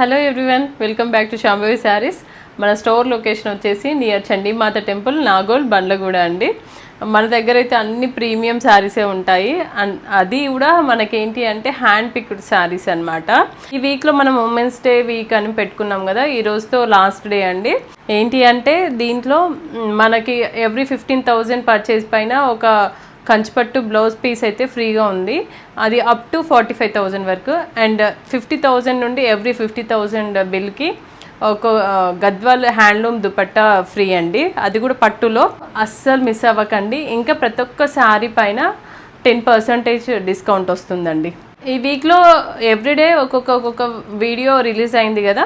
Hello everyone, welcome back to Shambhavi saris. మన store location వచ్చేసి near Chandimata temple, Nagole, Bandlaguda అండి. మన దగ్గర అయితే అన్ని ప్రీమియం శారీసే ఉంటాయి. అది కూడా మనకేంటి అంటే హ్యాండ్ పిక్డ్ శారీస్ అనమాట. ఈ వీక్లో మనం ఉమెన్స్ డే వీక్ అని పెట్టుకున్నాం కదా, ఈ రోజుతో లాస్ట్ డే అండి. ఏంటి అంటే దీంట్లో మనకి ఎవ్రీ 15,000 పర్చేజ్ పైన ఒక కంచిపట్టు బ్లౌజ్ పీస్ అయితే ఫ్రీగా ఉంది. అది అప్ టు 45,000 వరకు. అండ్ 50,000 నుండి ఎవ్రీ 50,000 బిల్కి ఒక గద్వాల్ హ్యాండ్లూమ్ దుపట్టా ఫ్రీ అండి. అది కూడా పట్టులో. అస్సలు మిస్ అవ్వకండి. ఇంకా ప్రతి ఒక్క శారీ పైన 10% డిస్కౌంట్ వస్తుందండి. ఈ వీక్లో ఎవ్రీడే ఒక్కొక్క వీడియో రిలీజ్ అయింది కదా,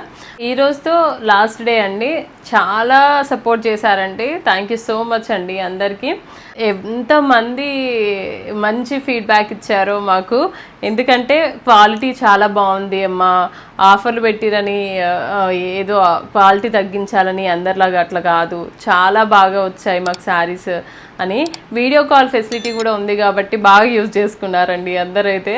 ఈ రోజుతో లాస్ట్ డే అండి. చాలా సపోర్ట్ చేశారండి. థ్యాంక్ యూ సో మచ్ అండి అందరికీ. ఎంతమంది మంచి ఫీడ్బ్యాక్ ఇచ్చారో మాకు. ఎందుకంటే క్వాలిటీ చాలా బాగుంది అమ్మా, ఆఫర్లు పెట్టిరని ఏదో క్వాలిటీ తగ్గించాలని అందరిలాగా అట్లా కాదు, చాలా బాగా వచ్చాయి మాకు శారీస్ అని. వీడియో కాల్ ఫెసిలిటీ కూడా ఉంది కాబట్టి బాగా యూజ్ చేసుకున్నారండి అందరైతే.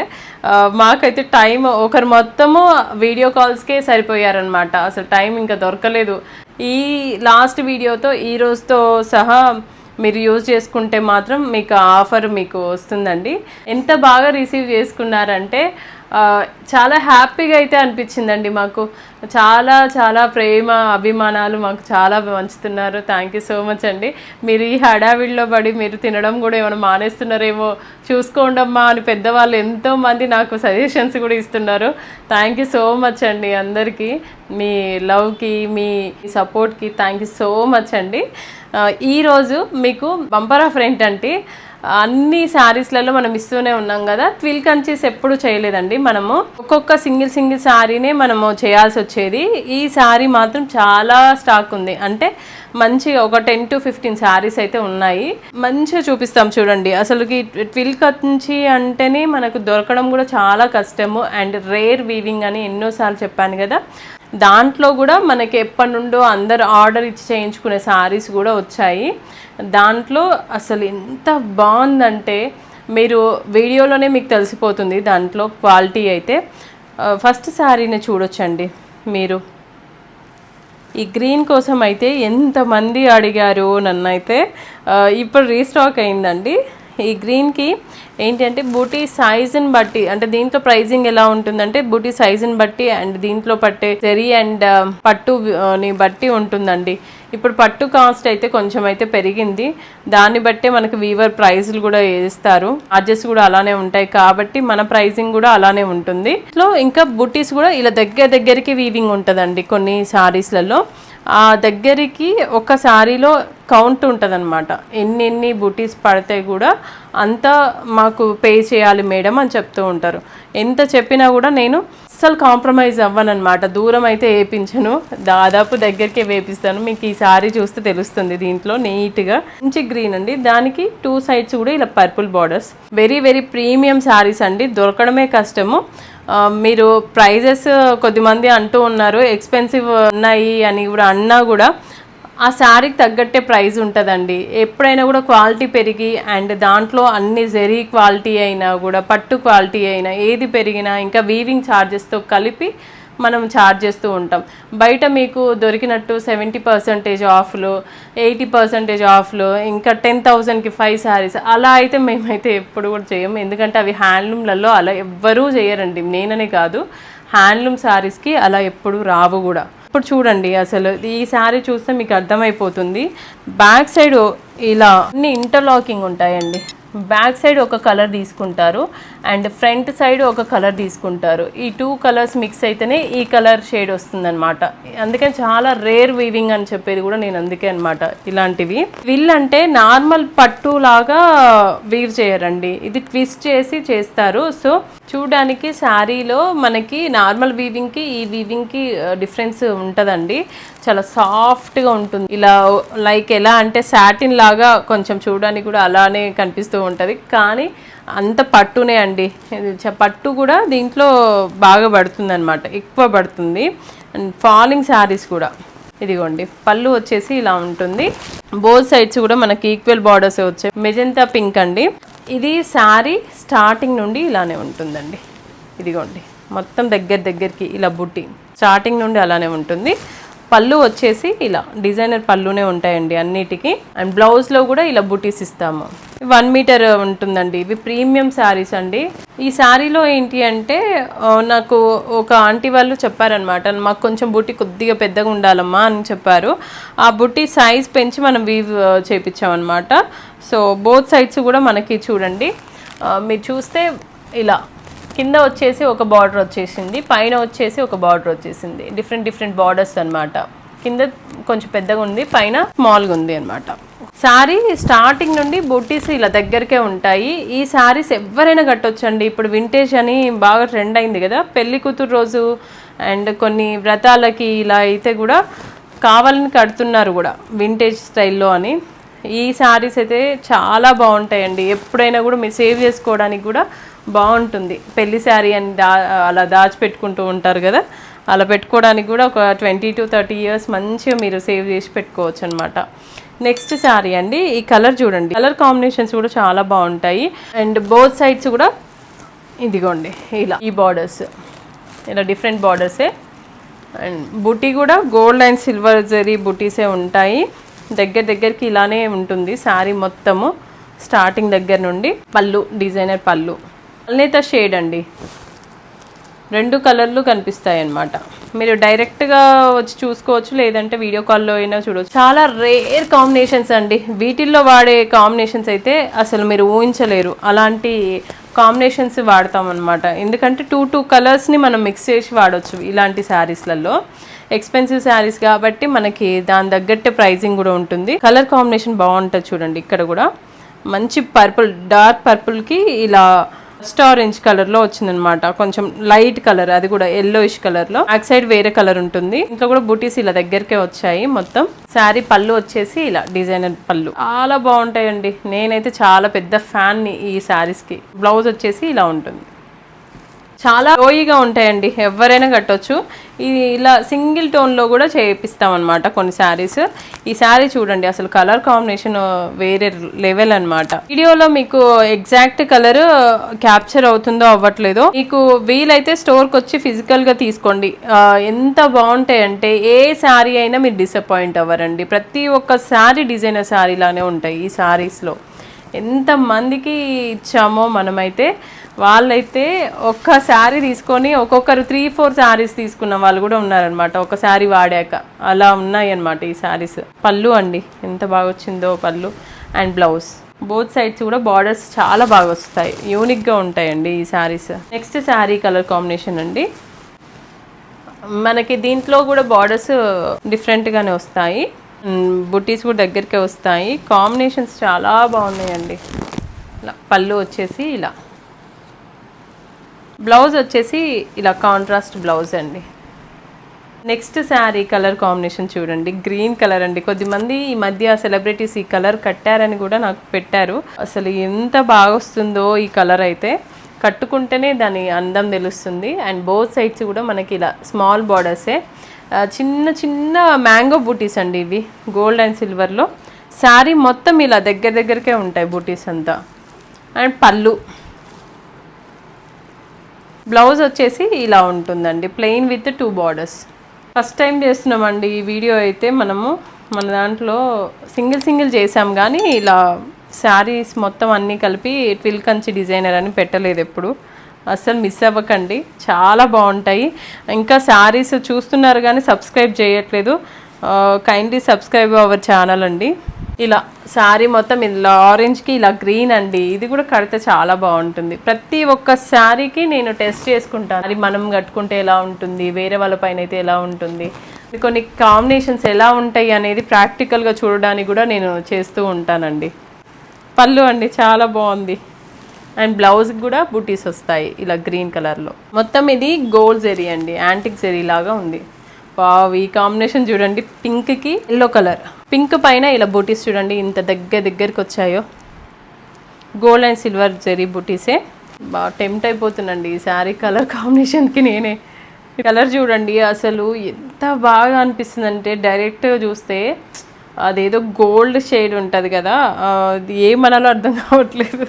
మాకైతే టైం ఒకరు మొత్తము వీడియో కాల్స్కే సరిపోయారనమాట. అసలు టైం ఇంకా దొరకలేదు. ఈ లాస్ట్ వీడియోతో ఈ రోజుతో సహా మీరు యూజ్ చేసుకుంటే మాత్రం మీకు ఆఫర్ మీకు వస్తుందండి. ఎంత బాగా రిసీవ్ చేసుకున్నారంటే చాలా హ్యాపీగా అయితే అనిపించిందండి మాకు. చాలా చాలా ప్రేమ అభిమానాలు మాకు చాలా పంచుతున్నారు. థ్యాంక్ యూ సో మచ్ అండి. మీరు ఈ హడావిడిలో పడి మీరు తినడం కూడా ఏమైనా మానేస్తున్నారేమో చూసుకోండమ్మా అని పెద్దవాళ్ళు ఎంతోమంది నాకు సజెషన్స్ కూడా ఇస్తున్నారు. థ్యాంక్ యూ సో మచ్ అండి అందరికీ. మీ లవ్కి మీ సపోర్ట్కి థ్యాంక్ యూ సో మచ్ అండి. ఈరోజు మీకు బంపర్ ఆఫర్ ఏంటంటే, అన్ని శారీస్లలో మనం ఇస్తూనే ఉన్నాం కదా, ట్విల్ కంచీస్ ఎప్పుడు చేయలేదండి మనము. ఒక్కొక్క సింగిల్ శారీనే మనము చేయాల్సి వచ్చేది. ఈ శారీ మాత్రం చాలా స్టాక్ ఉంది. అంటే మంచిగా ఒక 10 to 15 శారీస్ అయితే ఉన్నాయి. మంచిగా చూపిస్తాం చూడండి. అసలుకి ట్విల్ కంచి అంటేనే మనకు దొరకడం కూడా చాలా కష్టము. అండ్ రేర్ వీవింగ్ అని ఎన్నోసార్లు చెప్పాను కదా, దాంట్లో కూడా మనకి ఎప్పటి నుండో అందరు ఆర్డర్ ఇచ్చి చేయించుకునే శారీస్ కూడా వచ్చాయి. దాంట్లో అసలు ఎంత బాగుందంటే మీరు వీడియోలోనే మీకు తెలిసిపోతుంది దాంట్లో క్వాలిటీ అయితే. ఫస్ట్ శారీని చూడొచ్చండి మీరు. ఈ గ్రీన్ కోసం అయితే ఎంతమంది అడిగారు నన్ను అయితే. ఇప్పుడు రీస్టాక్ అయిందండి. ఈ గ్రీన్కి ఏంటంటే బూటీ సైజుని బట్టి, అంటే దీంట్లో ప్రైజింగ్ ఎలా ఉంటుందంటే బూటీ సైజుని బట్టి అండ్ దీంట్లో పట్టే జరీ అండ్ పట్టుని బట్టి ఉంటుందండి. ఇప్పుడు పట్టు కాస్ట్ అయితే కొంచెం అయితే పెరిగింది. దాన్ని బట్టే మనకు వీవర్ ప్రైజులు కూడా వేస్తారు. చార్జెస్ కూడా అలానే ఉంటాయి కాబట్టి మన ప్రైజింగ్ కూడా అలానే ఉంటుంది. ఇట్లా ఇంకా బూటీస్ కూడా ఇలా దగ్గరికి వీవింగ్ ఉంటుందండి కొన్ని శారీస్లలో. ఆ దగ్గరికి ఒక శారీలో కౌంట్ ఉంటుంది అనమాట. ఎన్ని బూటీస్ పడితే కూడా అంత మాకు పే చేయాలి మేడం అని చెప్తూ ఉంటారు. ఎంత చెప్పినా కూడా నేను అస్సలు కాంప్రమైజ్ అవ్వనమాట. దూరం అయితే వేయించను, దాదాపు దగ్గరికి వేపిస్తాను. మీకు ఈ శారీ చూస్తే తెలుస్తుంది. దీంట్లో నీట్గా మంచి గ్రీన్ అండి, దానికి 2 sides కూడా ఇలా purple borders. Very very premium saris అండి, దొరకడమే కష్టము. మీరు ప్రైజెస్ కొద్దిమంది అంటూ ఉన్నారు ఎక్స్పెన్సివ్ ఉన్నాయి అని కూడా అన్నా కూడా ఆ శారీకి తగ్గట్టే ప్రైస్ ఉంటుందండి. ఎప్పుడైనా కూడా క్వాలిటీ పెరిగి అండ్ దాంట్లో అన్ని జరీ క్వాలిటీ అయినా కూడా పట్టు క్వాలిటీ అయినా ఏది పెరిగినా ఇంకా వీవింగ్ ఛార్జెస్తో కలిపి మనం ఛార్జ్ చేస్తూ ఉంటాం. బయట మీకు దొరికినట్టు 70% ఆఫ్లు, 80% ఆఫ్లు, ఇంకా 10,000కి 5 శారీస్ అలా అయితే మేమైతే ఎప్పుడు కూడా చేయము. ఎందుకంటే అవి హ్యాండ్లూమ్లలో అలా ఎవ్వరూ చేయరండి. నేననే కాదు, హ్యాండ్లూమ్ శారీస్కి అలా ఎప్పుడు రావు కూడా. ఇప్పుడు చూడండి అసలు ఈ శారీ చూస్తే మీకు అర్థమైపోతుంది. బ్యాక్ సైడ్ ఇలా అన్ని ఇంటర్లాకింగ్ ఉంటాయండి. బ్యాక్ సైడ్ ఒక కలర్ తీసుకుంటారు అండ్ ఫ్రంట్ సైడ్ ఒక కలర్ తీసుకుంటారు. ఈ 2 కలర్స్ మిక్స్ అయితేనే ఈ కలర్ షేడ్ వస్తుందన్నమాట. అందుకని చాలా రేర్ వీవింగ్ అని చెప్పేది కూడా నేను అందుకే అనమాట. ఇలాంటివి ట్విల్ అంటే నార్మల్ పట్టు లాగా వీవ్ చేయరండి, ఇది ట్విస్ట్ చేసి చేస్తారు. సో చూడడానికి శారీలో మనకి నార్మల్ వీవింగ్కి ఈ వీవింగ్కి డిఫరెన్స్ ఉంటుందండి. చాలా సాఫ్ట్గా ఉంటుంది. ఇలా లైక్ ఎలా అంటే సాటిన్ లాగా కొంచెం చూడడానికి కూడా అలానే కనిపిస్తూ ఉంటుంది. కానీ అంత పట్టునే అండి. పట్టు కూడా దీంట్లో బాగా పడుతుంది అనమాట, ఎక్కువ పడుతుంది. అండ్ ఫాలింగ్ శారీస్ కూడా ఇదిగోండి. పళ్ళు వచ్చేసి ఇలా ఉంటుంది. బోత్ సైడ్స్ కూడా మనకి ఈక్వల్ బార్డర్స్ వచ్చాయి. మెజెంతా పింక్ అండి. ఇది శారీ స్టార్టింగ్ నుండి ఇలానే ఉంటుందండి. ఇదిగోండి మొత్తం దగ్గరికి ఇలా బుట్టి. స్టార్టింగ్ నుండి అలానే ఉంటుంది. పళ్ళు వచ్చేసి ఇలా డిజైనర్ పళ్ళునే ఉంటాయండి అన్నిటికీ. అండ్ బ్లౌజ్లో కూడా ఇలా బుటీస్ ఇస్తాము. 1 మీటర్ ఉంటుందండి. ఇవి ప్రీమియం శారీస్ అండి. ఈ శారీలో ఏంటి అంటే నాకు ఒక ఆంటీ వాళ్ళు చెప్పారనమాట, మాకు కొంచెం బుట్టి కొద్దిగా పెద్దగా ఉండాలమ్మా అని చెప్పారు. ఆ బుట్టి సైజ్ పెంచి మనం వీవ్ చేపించామన్నమాట. సో బోత్ సైడ్స్ కూడా మనకి చూడండి, మీరు చూస్తే ఇలా కింద వచ్చేసి ఒక బార్డర్ వచ్చేసింది, పైన వచ్చేసి ఒక బార్డర్ వచ్చేసింది. డిఫరెంట్ బార్డర్స్ అనమాట. కింద కొంచెం పెద్దగా ఉంది, పైన స్మాల్గా ఉంది అనమాట. శారీ స్టార్టింగ్ నుండి బుట్టీస్ ఇలా దగ్గరకే ఉంటాయి. ఈ శారీస్ ఎవరైనా కట్టొచ్చండి. ఇప్పుడు వింటేజ్ అని బాగా ట్రెండ్ అయింది కదా, పెళ్లి కూతురు రోజు అండ్ కొన్ని వ్రతాలకి ఇలా అయితే కూడా కావాలని కడుతున్నారు కూడా వింటేజ్ స్టైల్లో అని. ఈ శారీస్ అయితే చాలా బాగుంటాయండి. ఎప్పుడైనా కూడా మీరు సేవ్ చేసుకోవడానికి కూడా బాగుంటుంది. పెళ్లి శారీ అని అలా దాచిపెట్టుకుంటూ ఉంటారు కదా, అలా పెట్టుకోవడానికి కూడా ఒక 20 to 30 years మంచిగా మీరు సేవ్ చేసి పెట్టుకోవచ్చు అనమాట. నెక్స్ట్ శారీ అండి. ఈ కలర్ చూడండి, కలర్ కాంబినేషన్స్ కూడా చాలా బాగుంటాయి. అండ్ బోత్ సైడ్స్ కూడా ఇదిగోండి ఇలా ఈ బార్డర్స్, ఇలా డిఫరెంట్ బార్డర్సే. అండ్ బుటీ కూడా గోల్డ్ అండ్ సిల్వర్ జరీ బుటీసే ఉంటాయి. దగ్గరికి ఇలానే ఉంటుంది శారీ మొత్తము, స్టార్టింగ్ దగ్గర నుండి. పళ్ళు డిజైనర్ పళ్ళు, అల్నేత షేడ్ అండి. 2 కలర్లు కనిపిస్తాయి అన్నమాట. మీరు డైరెక్ట్గా వచ్చి చూసుకోవచ్చు, లేదంటే వీడియో కాల్లో అయినా చూడవచ్చు. చాలా రేర్ కాంబినేషన్స్ అండి. వీటిల్లో వాడే కాంబినేషన్స్ అయితే అసలు మీరు ఊహించలేరు. అలాంటి కాంబినేషన్స్ వాడతాం అనమాట. ఎందుకంటే 2 కలర్స్ని మనం మిక్స్ చేసి వాడవచ్చు ఇలాంటి శారీస్లలో. ఎక్స్పెన్సివ్ శారీస్ కాబట్టి మనకి దాని తగ్గట్టే ప్రైజింగ్ కూడా ఉంటుంది. కలర్ కాంబినేషన్ బాగుంటుంది చూడండి. ఇక్కడ కూడా మంచి పర్పుల్, డార్క్ పర్పుల్కి ఇలా ఫస్ట్ ఆరెంజ్ కలర్లో వచ్చిందనమాట. కొంచెం లైట్ కలర్, అది కూడా ఎల్లోయిష్ కలర్లో. బ్యాక్ సైడ్ వేరే కలర్ ఉంటుంది. ఇంట్లో కూడా బూటీస్ ఇలా దగ్గరకే వచ్చాయి మొత్తం. శారీ పళ్ళు వచ్చేసి ఇలా డిజైనర్ పళ్ళు, చాలా బాగుంటాయండి. నేనైతే చాలా పెద్ద ఫ్యాన్ని ఈ శారీస్కి. బ్లౌజ్ వచ్చేసి ఇలా ఉంటుంది. చాలా లోయిగా ఉంటాయండి, ఎవరైనా కట్టొచ్చు. ఇది ఇలా సింగిల్ టోన్లో కూడా చేపిస్తాం అనమాట కొన్ని శారీస్. ఈ శారీ చూడండి, అసలు కలర్ కాంబినేషన్ వేరే లెవెల్ అనమాట. వీడియోలో మీకు ఎగ్జాక్ట్ కలర్ క్యాప్చర్ అవుతుందో అవ్వట్లేదో, మీకు వీలైతే స్టోర్కి వచ్చి ఫిజికల్గా తీసుకోండి. ఎంత బాగుంటాయంటే ఏ శారీ అయినా మీరు డిసప్పాయింట్ అవ్వరండి. ప్రతి ఒక్క శారీ డిజైనర్ శారీ లానే ఉంటాయి. ఈ శారీస్లో ఎంతమందికి ఇచ్చామో మనమైతే, వాళ్ళైతే ఒక్క శారీ తీసుకొని ఒక్కొక్కరు 3-4 శారీస్ తీసుకున్న వాళ్ళు కూడా ఉన్నారనమాట ఒక శారీ వాడాక. అలా ఉన్నాయి అనమాట ఈ శారీస్. పళ్ళు అండి ఎంత బాగా వచ్చిందో పళ్ళు. అండ్ బ్లౌజ్ బోత్ సైడ్స్ కూడా బార్డర్స్ చాలా బాగా వస్తాయి, యూనిక్గా ఉంటాయండి ఈ saris. Next sari colour combination అండి. మనకి దీంట్లో కూడా బార్డర్స్ డిఫరెంట్గానే వస్తాయి, బుటీస్ కూడా దగ్గరికే వస్తాయి. కాంబినేషన్స్ చాలా బాగున్నాయండి. ఇలా పళ్ళు వచ్చేసి ఇలా, బ్లౌజ్ వచ్చేసి ఇలా కాంట్రాస్ట్ బ్లౌజ్ అండి. నెక్స్ట్ శారీ కలర్ కాంబినేషన్ చూడండి, గ్రీన్ కలర్ అండి. కొద్దిమంది ఈ మధ్య సెలబ్రిటీస్ ఈ కలర్ కట్టారని కూడా నాకు పెట్టారు. అసలు ఎంత బాగా వస్తుందో ఈ కలర్ అయితే, కట్టుకుంటేనే దాని అందం తెలుస్తుంది. అండ్ బోత్ సైడ్స్ కూడా మనకి ఇలా స్మాల్ బార్డర్సే, చిన్న చిన్న మ్యాంగో బూటీస్ అండి ఇవి, గోల్డ్ అండ్ సిల్వర్లో. శారీ మొత్తం ఇలా దగ్గరకే ఉంటాయి బూటీస్ అంతా. అండ్ పళ్ళు, బ్లౌజ్ వచ్చేసి ఇలా ఉంటుందండి, plain with 2 borders. First time చేస్తున్నామండి ఈ వీడియో అయితే. మనము మన దాంట్లో సింగిల్ చేసాం కానీ ఇలా శారీస్ మొత్తం అన్నీ కలిపి ట్విల్ కంచి డిజైనర్ అని పెట్టలేదు ఎప్పుడు. అస్సలు మిస్ అవ్వకండి, చాలా బాగుంటాయి. ఇంకా శారీస్ చూస్తున్నారు కానీ సబ్స్క్రైబ్ చేయట్లేదు, కైండ్లీ సబ్స్క్రైబ్ అవర్ ఛానల్ అండి. ఇలా శారీ మొత్తం ఇలా ఆరెంజ్కి ఇలా గ్రీన్ అండి. ఇది కూడా కడితే చాలా బాగుంటుంది. ప్రతి ఒక్క శారీకి నేను టెస్ట్ చేసుకుంటాను, అది మనం కట్టుకుంటే ఎలా ఉంటుంది, వేరే వాళ్ళ పైన అయితే ఎలా ఉంటుంది, కొన్ని కాంబినేషన్స్ ఎలా ఉంటాయి అనేది ప్రాక్టికల్గా చూడడానికి కూడా నేను చేస్తూ ఉంటానండి. పళ్ళు అండి చాలా బాగుంది. అండ్ బ్లౌజ్కి కూడా బూటీస్ వస్తాయి ఇలా గ్రీన్ కలర్లో. మొత్తం ఇది గోల్డ్ జెరీ అండి, యాంటిక్ జెరీ లాగా ఉంది. వావ్, ఈ కాంబినేషన్ చూడండి, పింక్కి ఎల్లో కలర్. పింక్ పైన ఇలా బూటీస్ చూడండి ఇంత దగ్గరికి వచ్చాయో, గోల్డ్ అండ్ సిల్వర్ జెరీ బూటీసే. బాగా టెంప్ట్ అయిపోతుందండి ఈ శారీ కలర్ కాంబినేషన్కి నేనే. కలర్ చూడండి అసలు ఎంత బాగా అనిపిస్తుంది అంటే, డైరెక్ట్గా చూస్తే అదేదో గోల్డ్ షేడ్ ఉంటుంది కదా, అది ఏమనాలో అర్థం కావట్లేదు.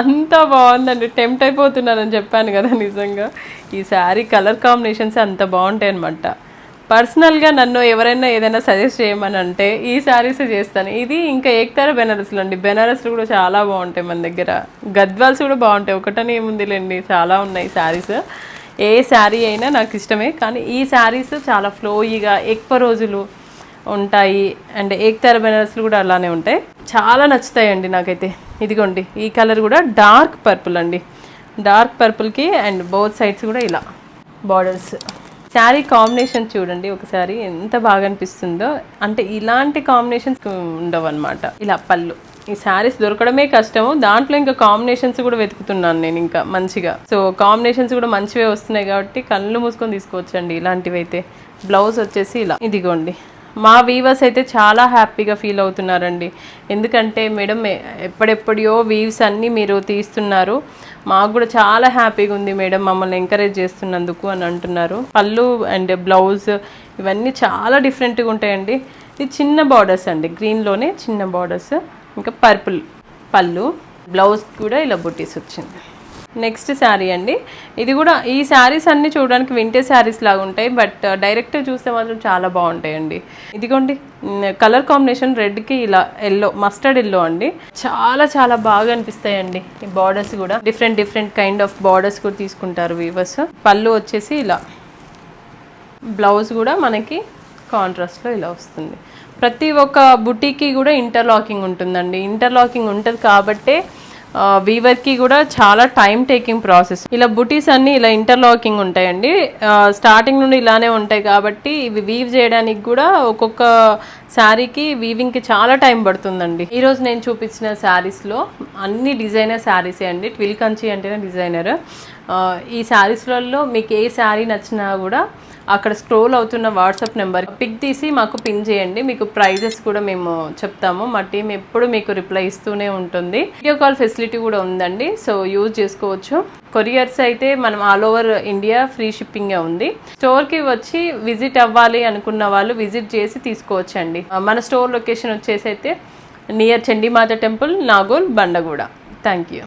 అంత బాగుందండి, టెంప్ట్ అయిపోతున్నానని చెప్పాను కదా. నిజంగా ఈ శారీ కలర్ కాంబినేషన్స్ అంత బాగుంటాయి అనమాట. పర్సనల్గా నన్ను ఎవరైనా ఏదైనా సజెస్ట్ చేయమని అంటే ఈ శారీస్ చేస్తాను. ఇది ఇంకా ఏకతార బెనారస్లు అండి. బెనారస్లు కూడా చాలా బాగుంటాయి మన దగ్గర. గద్వాల్స్ కూడా బాగుంటాయి, ఒకటని ఏముందిలేండి, చాలా ఉన్నాయి శారీస్. ఏ శారీ అయినా నాకు ఇష్టమే, కానీ ఈ శారీస్ చాలా ఫ్లోయిగా ఎక్కువ రోజులు ఉంటాయి. అండ్ ఏకతార బెనారస్లు కూడా అలానే ఉంటాయి, చాలా నచ్చుతాయండి నాకైతే. ఇదిగోండి ఈ కలర్ కూడా డార్క్ పర్పుల్ అండి, డార్క్ పర్పుల్కి అండ్ బోత్ సైడ్స్ కూడా ఇలా బార్డర్స్. శారీ కాంబినేషన్ చూడండి ఒకసారి ఎంత బాగా అనిపిస్తుందో. అంటే ఇలాంటి కాంబినేషన్స్ ఉండవు అనమాట. ఇలా పళ్ళు, ఈ శారీస్ దొరకడమే కష్టము, దాంట్లో ఇంకా కాంబినేషన్స్ కూడా వెతుకుతున్నాను నేను ఇంకా మంచిగా. సో కాంబినేషన్స్ కూడా మంచివే వస్తున్నాయి కాబట్టి కళ్ళు మూసుకొని తీసుకోవచ్చండి ఇలాంటివి అయితే. బ్లౌజ్ వచ్చేసి ఇలా. ఇదిగోండి మా వీవర్స్ అయితే చాలా హ్యాపీగా ఫీల్ అవుతున్నారండి. ఎందుకంటే మేడం ఎప్పుడెప్పుడో వీవ్స్ అన్నీ మీరు తీస్తున్నారు, మాకు కూడా చాలా హ్యాపీగా ఉంది మేడం మమ్మల్ని ఎంకరేజ్ చేస్తున్నందుకు అని అంటున్నారు. పళ్ళు అండ్ బ్లౌజ్ ఇవన్నీ చాలా డిఫరెంట్గా ఉంటాయండి. ఇది చిన్న బార్డర్స్ అండి, గ్రీన్లోనే చిన్న బార్డర్స్, ఇంకా పర్పుల్ పళ్ళు, బ్లౌజ్ కూడా ఇలా బుట్టీస్ వచ్చింది. నెక్స్ట్ శారీ అండి, ఇది కూడా ఈ శారీస్ అన్నీ చూడడానికి వింటేజ్ శారీస్ లాగా ఉంటాయి, బట్ డైరెక్ట్ చూస్తే మాత్రం చాలా బాగుంటాయండి. ఇదిగోండి కలర్ కాంబినేషన్ రెడ్కి ఇలా ఎల్లో, మస్టర్డ్ ఎల్లో అండి, చాలా చాలా బాగా అనిపిస్తాయండి. ఈ బార్డర్స్ కూడా different different kind of borders కూడా తీసుకుంటారు వీవర్స్. పళ్ళు వచ్చేసి ఇలా, బ్లౌజ్ కూడా మనకి కాంట్రాస్ట్లో ఇలా వస్తుంది. ప్రతి ఒక్క బుటీకి కూడా ఇంటర్లాకింగ్ ఉంటుందండి. ఇంటర్లాకింగ్ ఉంటుంది కాబట్టే వీవర్కి కూడా చాలా టైం టేకింగ్ ప్రాసెస్. ఇలా బుటీస్ అన్నీ ఇలా ఇంటర్లాకింగ్ ఉంటాయండి, స్టార్టింగ్ నుండి ఇలానే ఉంటాయి కాబట్టి ఇవి వీవ్ చేయడానికి కూడా ఒక్కొక్క శారీకి వీవింగ్కి చాలా టైం పడుతుందండి. ఈరోజు నేను చూపించిన శారీస్లో అన్ని డిజైనర్ శారీసే అండి. ట్విల్ కంచి అంటేనే డిజైనర్. ఈ శారీస్లలో మీకు ఏ శారీ నచ్చినా కూడా అక్కడ స్క్రోల్ అవుతున్న వాట్సాప్ నెంబర్ పిక్ తీసి మాకు పిన్ చేయండి. మీకు ప్రైజెస్ కూడా మేము చెప్తాము. మా టీం ఎప్పుడు మీకు రిప్లై ఇస్తూనే ఉంటుంది. వీడియో కాల్ ఫెసిలిటీ కూడా ఉందండి, సో యూజ్ చేసుకోవచ్చు. కొరియర్స్ అయితే మనం ఆల్ ఓవర్ ఇండియా ఫ్రీ షిప్పింగే ఉంది. స్టోర్కి వచ్చి విజిట్ అవ్వాలి అనుకున్న వాళ్ళు విజిట్ చేసి తీసుకోవచ్చండి. మన స్టోర్ లొకేషన్ వచ్చేసి అయితే near Chandimata temple, Nagole, Bandaguda. Thank you.